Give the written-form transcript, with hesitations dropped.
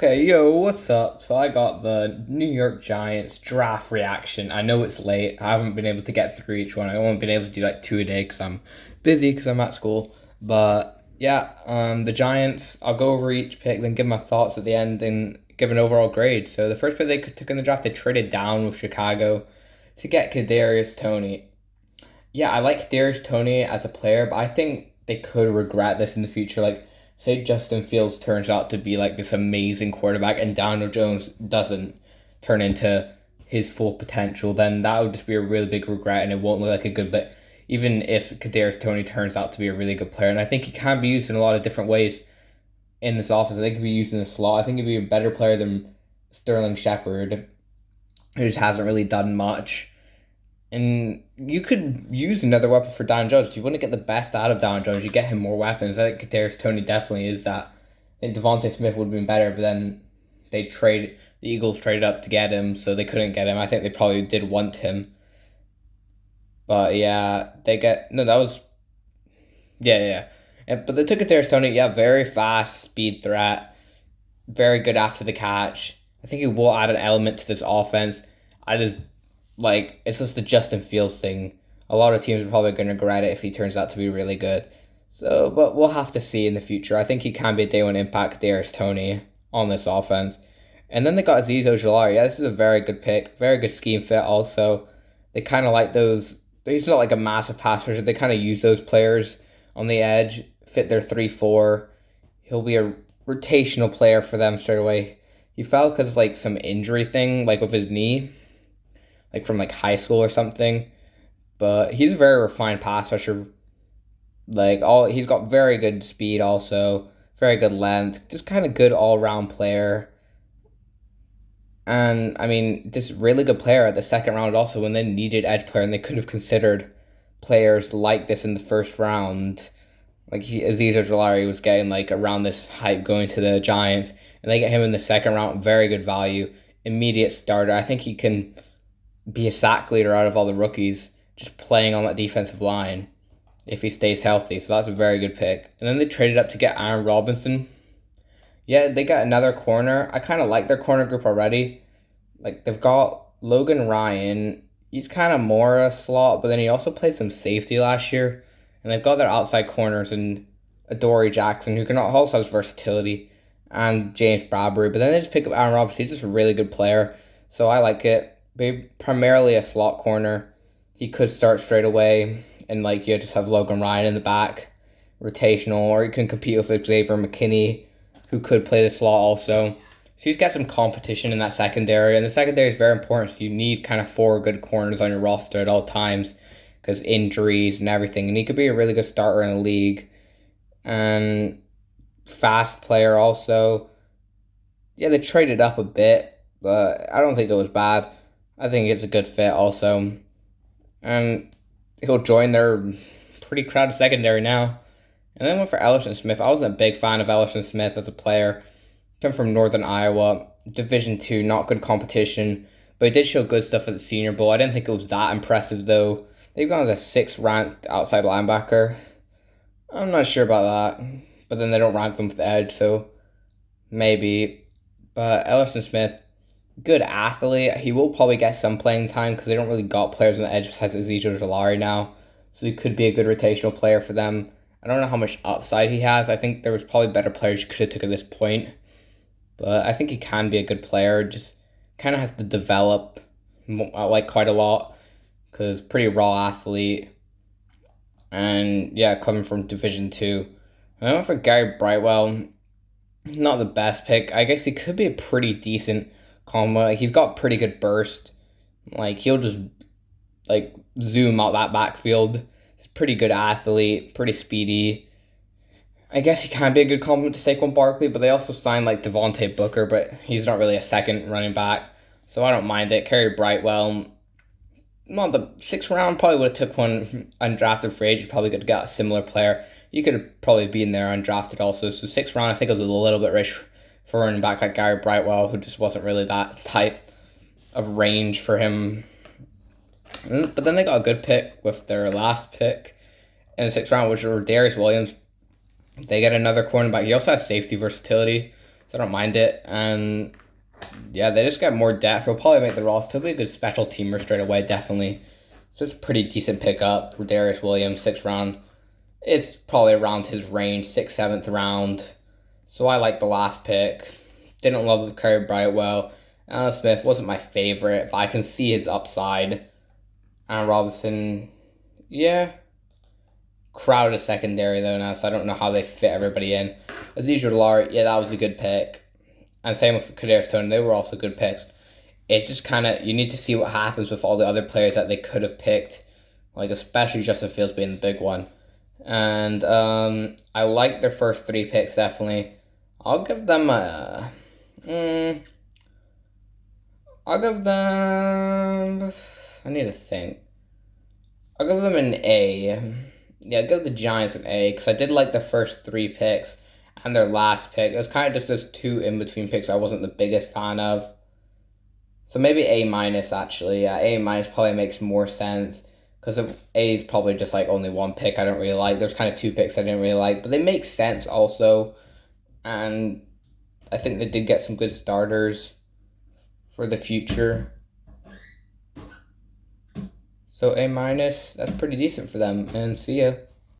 Okay, yo, what's up? So I got the New York Giants draft reaction. I know it's late. I haven't been able to get through each one. I only been able to do like two a day because I'm busy because I'm at school. But yeah, the Giants. I'll go over each pick, then give my thoughts at the end and give an overall grade. So the first pick they took in the draft, they traded down with Chicago to get Kadarius Toney. Yeah, I like Darius Toney as a player, but I think they could regret this in the future. Like, say Justin Fields turns out to be like this amazing quarterback, and Daniel Jones doesn't turn into his full potential, then that would just be a really big regret, and it won't look like a good. But even if Kadarius Toney turns out to be a really good player, and I think he can be used in a lot of different ways in this offense. I think he could be used in the slot. I think he'd be a better player than Sterling Shepard, who just hasn't really done much. And you could use another weapon for Dan Jones. If you want to get the best out of Dan Jones, you get him more weapons. I think Kadarius Toney definitely is that. I think Devontae Smith would have been better, but then the Eagles traded up to get him, so they couldn't get him. I think they probably did want him. But yeah, they get no, that was yeah. But they took Kadarius Toney, yeah, very fast, speed threat, very good after the catch. I think he will add an element to this offense. I just it's just the Justin Fields thing. A lot of teams are probably going to regret it if he turns out to be really good. So, but we'll have to see in the future. I think he can be a day one impact Darius Toney on this offense. And then they got Azeez Ojulari. Yeah, this is a very good pick. Very good scheme fit also. They kind of like those. He's not like a massive pass rusher. They kind of use those players on the edge, fit their 3-4. He'll be a rotational player for them straight away. He fell because of like some injury thing, like with his knee, like from like high school or something. But he's a very refined pass rusher. He's got very good speed also, very good length, just kind of good all round player. And I mean, just really good player at the second round also when they needed edge player and they could have considered players like this in the first round. Azeez Ojulari was getting like around this hype going to the Giants, and they get him in the second round, very good value, immediate starter. I think he can be a sack leader out of all the rookies just playing on that defensive line if he stays healthy. So that's a very good pick. And then they traded up to get Aaron Robinson. Yeah, they got another corner. I kind of like their corner group already. Like they've got Logan Ryan. He's kind of more a slot, but then he also played some safety last year. And they've got their outside corners and Adoree Jackson, who can also has versatility, and James Bradbury. But then they just pick up Aaron Robinson. He's just a really good player. So I like it. Primarily a slot corner. He could start straight away, and you just have Logan Ryan in the back, rotational, or you can compete with Xavier McKinney, who could play the slot also. So he's got some competition in that secondary, and the secondary is very important. So you need kind of four good corners on your roster at all times because injuries and everything. And he could be a really good starter in the league, and fast player also. Yeah, they traded up a bit, but I don't think it was bad. I think it's a good fit also. And he'll join their pretty crowded secondary now. And then went for Ellison Smith. I wasn't a big fan of Ellison Smith as a player. Came from Northern Iowa, Division II, not good competition. But he did show good stuff at the Senior Bowl. I didn't think it was that impressive though. They've gone with a 6th ranked outside linebacker. I'm not sure about that. But then they don't rank them with the edge, so maybe. But Ellison Smith, good athlete. He will probably get some playing time because they don't really got players on the edge besides Azeez Ojulari now. So he could be a good rotational player for them. I don't know how much upside he has. I think there was probably better players you could have took at this point. But I think he can be a good player. Just kind of has to develop quite a lot because pretty raw athlete. And yeah, coming from Division II. I went for Gary Brightwell. Not the best pick. I guess he could be a pretty decent combo. He's got pretty good burst. He'll just zoom out that backfield. He's a pretty good athlete, pretty speedy. I guess he can be a good complement to Saquon Barkley, but they also signed Devontae Booker, but he's not really a second running back, so I don't mind it. Gary Brightwell, not the 6th round, probably would have took one undrafted free agent. Probably could have got a similar player. You could have probably been there undrafted also. So 6th round, I think it was a little bit rich for a running back like Gary Brightwell, who just wasn't really that type of range for him. But then they got a good pick with their last pick in the 6th round, which was Darius Williams. They get another cornerback. He also has safety versatility, so I don't mind it. And yeah, they just got more depth. He'll probably make the roster. He'll be a good special teamer straight away, definitely. So it's a pretty decent pickup for Darius Williams, 6th round. It's probably around his range, 6th, 7th round. So I like the last pick. Didn't love Curry Brightwell. Alan Smith wasn't my favorite, but I can see his upside. Aaron Robinson, yeah. Crowded secondary though now, so I don't know how they fit everybody in. Aziz Ujulari, yeah, that was a good pick. And same with Kadarius Toney, they were also good picks. It's just kind of, you need to see what happens with all the other players that they could have picked, like especially Justin Fields being the big one. And I like their first 3 picks, definitely. I'll give them a... I'll give them... I need to think. I'll give them an A. Yeah, I'll give the Giants an A, because I did like the first 3 picks and their last pick. It was kind of just those 2 in-between picks I wasn't the biggest fan of. So maybe A minus, actually. Yeah, A minus probably makes more sense, because A is probably just like only 1 pick I don't really like. There's kind of 2 picks I didn't really like, but they make sense also. And I think they did get some good starters for the future. So A minus, that's pretty decent for them. And see ya.